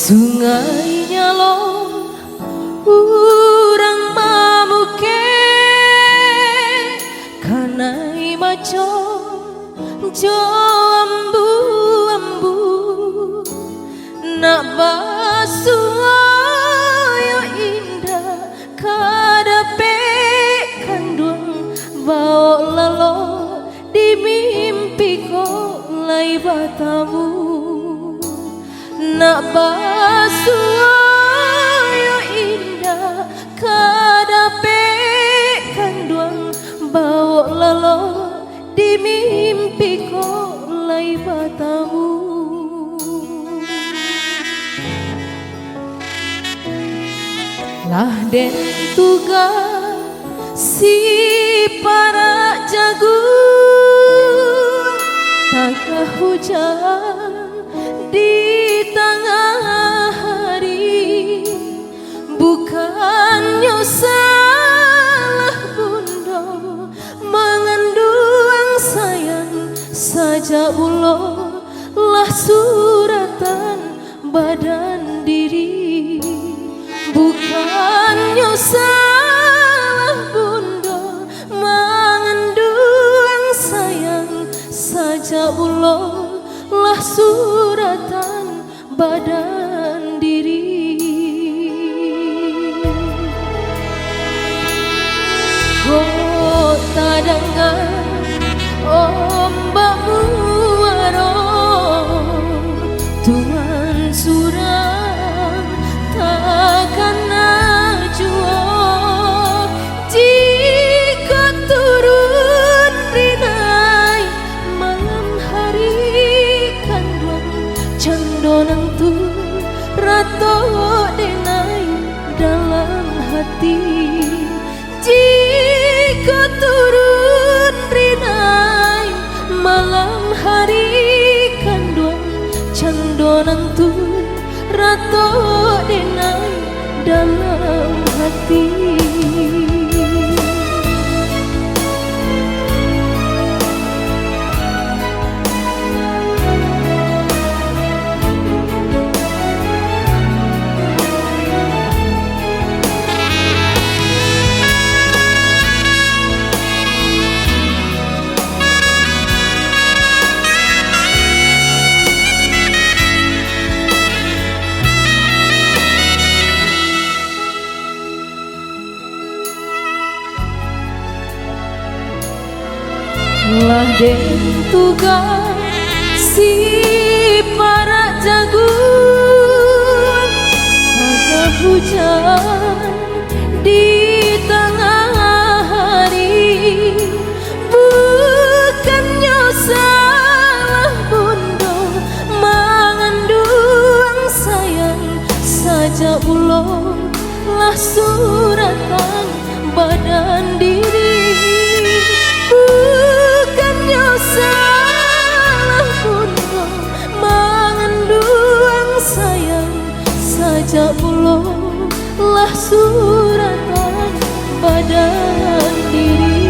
Sungai nyalon urang mamuke kanai maco jo ambu-ambu nak basuayo indah kadape kandung bawa lalo di mimpiku lai batamu nak basuayo indah kadape kandung bawa lalo di mimpiku lai batamu. Lah den tugas si para jago tangkah hujan di tengah hari, bukannya salah bunda mengandung sayang saja ulo lah suratan badan diri, bukannya salah bunda mengandung sayang saja ulo lah suratan badan diri. Kota dengar ombak muarong Tuhan surang takkan najwa jika turun rinai malam hari kandung cendonang tu rato denai dalam hati jika turun rinai malam hari kandung cendonang tu rato denai dalam hati. Lah den tugas si para jagung agak hujan di tengah hari, bukannya salah bunda mengandung sayang saja ulo lah suratan badan diri, salah bunda mengandung sayang saja ulo lah suratan badan diri.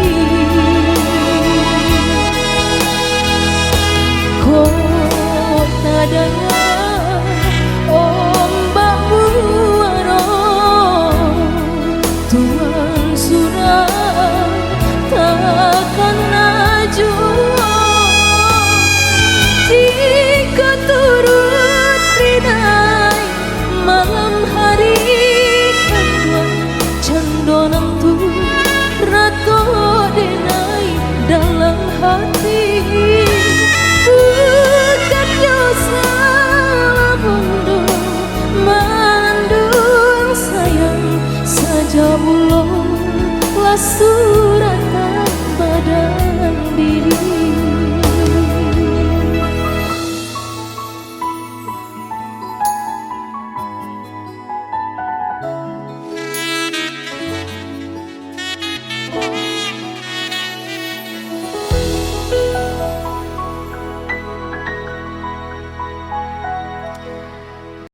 Kota dengar